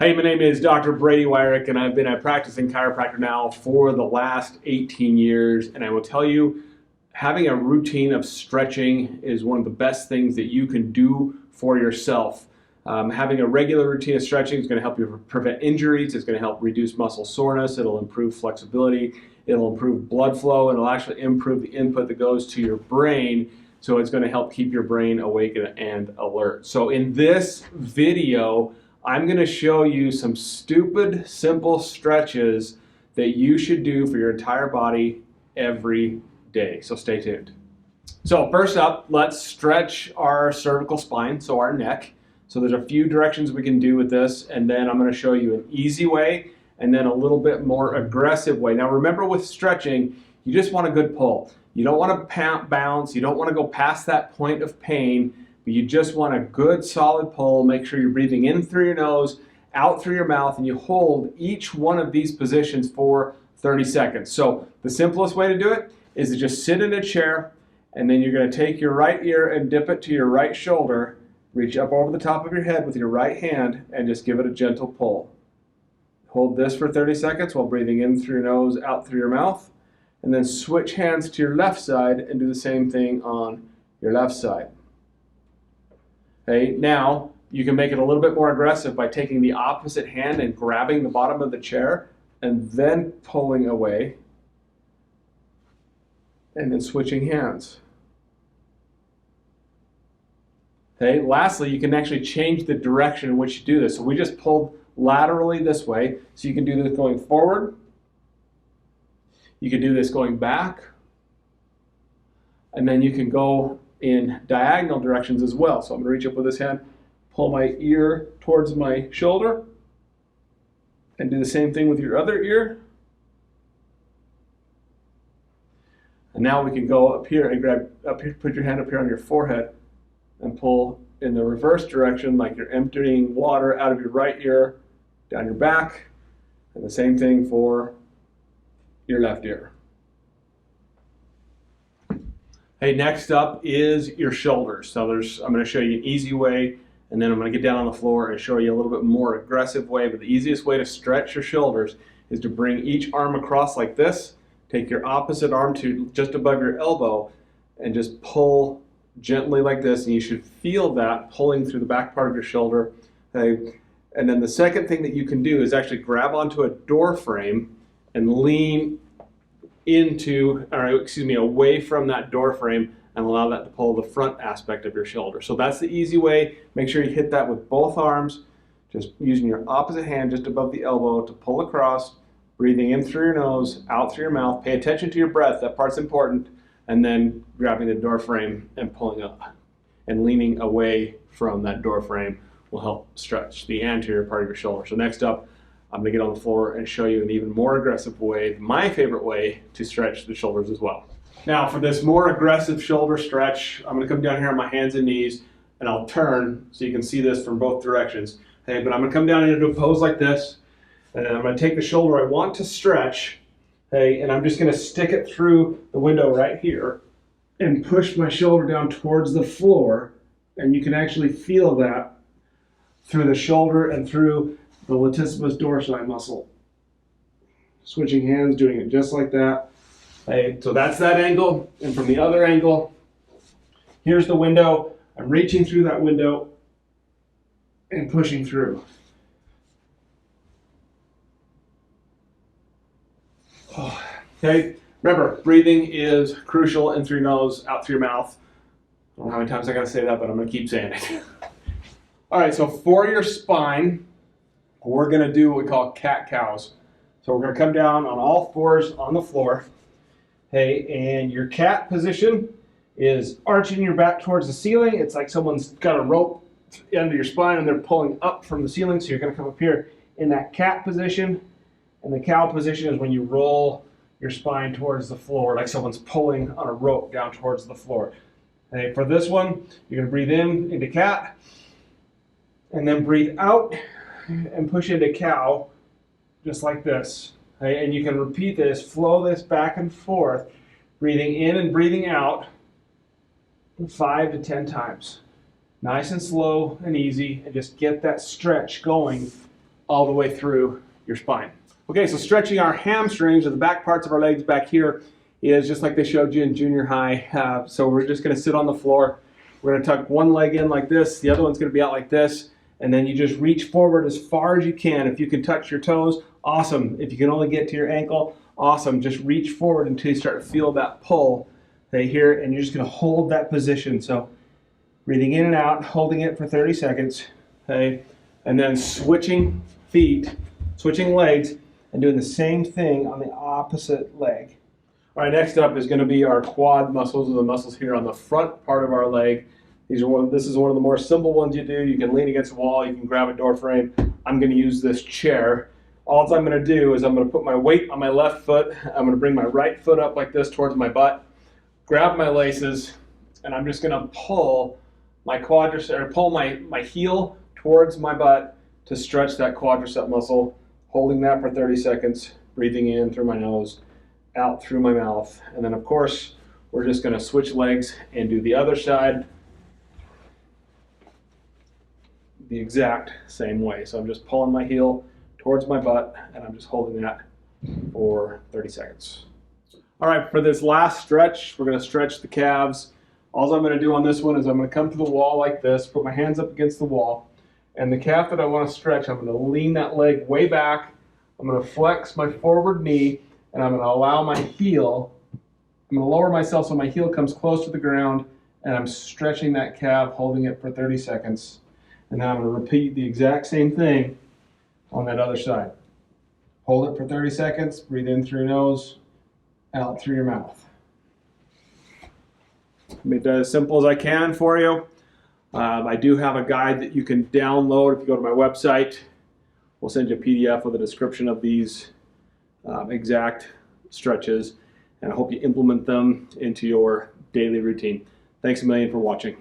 Hey, my name is Dr. Brady Wyrick, and I've been a practicing chiropractor now for the last 18 years. And I will tell you, having a routine of stretching is one of the best things that you can do for yourself. Having a regular routine of stretching is going to help you prevent injuries. It's going to help reduce muscle soreness. It'll improve flexibility. It'll improve blood flow, and it'll actually improve the input that goes to your brain. So it's going to help keep your brain awake and alert. So in this video, I'm going to show you some stupid, simple stretches that you should do for your entire body every day. So stay tuned. So first up, let's stretch our cervical spine, so our neck. So there's a few directions we can do with this, and then I'm going to show you an easy way and then a little bit more aggressive way. Now remember, with stretching, you just want a good pull. You don't want to bounce. You don't want to go past that point of pain. But you just want a good solid pull. Make sure you're breathing in through your nose, out through your mouth, and you hold each one of these positions for 30 seconds. So the simplest way to do it is to just sit in a chair, and then you're going to take your right ear and dip it to your right shoulder, reach up over the top of your head with your right hand, and just give it a gentle pull. Hold this for 30 seconds while breathing in through your nose, out through your mouth, and then switch hands to your left side and do the same thing on your left side. Okay, now you can make it a little bit more aggressive by taking the opposite hand and grabbing the bottom of the chair and then pulling away and then switching hands. Okay, lastly, you can actually change the direction in which you do this. So we just pulled laterally this way, so you can do this going forward. You can do this going back, and then you can go in diagonal directions as well. So I'm going to reach up with this hand, pull my ear towards my shoulder, and do the same thing with your other ear. And now we can go up here and grab up here, put your hand up here on your forehead and pull in the reverse direction, like you're emptying water out of your right ear down your back, and the same thing for your left ear. Hey, next up is your shoulders. So I'm going to show you an easy way, and then I'm going to get down on the floor and show you a little bit more aggressive way. But the easiest way to stretch your shoulders is to bring each arm across like this. Take your opposite arm to just above your elbow and just pull gently like this, and you should feel that pulling through the back part of your shoulder. Okay? And then the second thing that you can do is actually grab onto a door frame and lean away from that door frame and allow that to pull the front aspect of your shoulder. So that's the easy way. Make sure you hit that with both arms, just using your opposite hand just above the elbow to pull across, breathing in through your nose, out through your mouth. Pay attention to your breath, that part's important, and then grabbing the door frame and pulling up. And leaning away from that door frame will help stretch the anterior part of your shoulder. So next up, I'm going to get on the floor and show you an even more aggressive way, my favorite way to stretch the shoulders as well. Now for this more aggressive shoulder stretch, I'm going to come down here on my hands and knees, and I'll turn so you can see this from both directions. Okay, but I'm going to come down into a pose like this, and I'm going to take the shoulder I want to stretch, okay, and I'm just going to stick it through the window right here and push my shoulder down towards the floor, and you can actually feel that through the shoulder and through the latissimus dorsi muscle. Switching hands, doing it just like that. Okay, so that's that angle, and from the other angle, here's the window. I'm reaching through that window and pushing through. Okay, remember, breathing is crucial in through your nose, out through your mouth. I don't know how many times I gotta say that, but I'm gonna keep saying it. All right, so for your spine, we're going to do what we call cat-cows. So we're going to come down on all fours on the floor. Okay, and your cat position is arching your back towards the ceiling. It's like someone's got a rope under your spine and they're pulling up from the ceiling. So you're going to come up here in that cat position. And the cow position is when you roll your spine towards the floor, like someone's pulling on a rope down towards the floor. Okay, for this one, you're going to breathe in into cat, and then breathe out and push into cow, just like this. Okay? And you can repeat this, flow this back and forth, breathing in and breathing out 5 to 10 times. Nice and slow and easy, and just get that stretch going all the way through your spine. Okay, so stretching our hamstrings, or the back parts of our legs back here, is just like they showed you in junior high. So we're just going to sit on the floor. We're going to tuck one leg in like this, the other one's going to be out like this, and then you just reach forward as far as you can. If you can touch your toes, awesome. If you can only get to your ankle, awesome. Just reach forward until you start to feel that pull right here, and you're just going to hold that position. So breathing in and out, holding it for 30 seconds, okay? And then switching feet, switching legs, and doing the same thing on the opposite leg. All right, next up is going to be our quad muscles, or the muscles here on the front part of our leg. This is one of the more simple ones you do. You can lean against a wall, you can grab a door frame. I'm going to use this chair. All I'm going to do is I'm going to put my weight on my left foot. I'm going to bring my right foot up like this towards my butt, grab my laces, and I'm just going to pull my quadricep, or pull my heel towards my butt to stretch that quadricep muscle, holding that for 30 seconds, breathing in through my nose, out through my mouth. And then of course, we're just going to switch legs and do the other side the exact same way. So I'm just pulling my heel towards my butt, and I'm just holding that for 30 seconds. All right, for this last stretch, we're going to stretch the calves. All I'm going to do on this one is I'm going to come to the wall like this, put my hands up against the wall, and the calf that I want to stretch, I'm going to lean that leg way back. I'm going to flex my forward knee, and I'm going to allow my heel, I'm going to lower myself so my heel comes close to the ground, and I'm stretching that calf, holding it for 30 seconds. And then I'm going to repeat the exact same thing on that other side. Hold it for 30 seconds, breathe in through your nose, out through your mouth. Made that as simple as I can for you. I do have a guide that you can download if you go to my website. We'll send you a PDF with a description of these exact stretches, and I hope you implement them into your daily routine. Thanks a million for watching.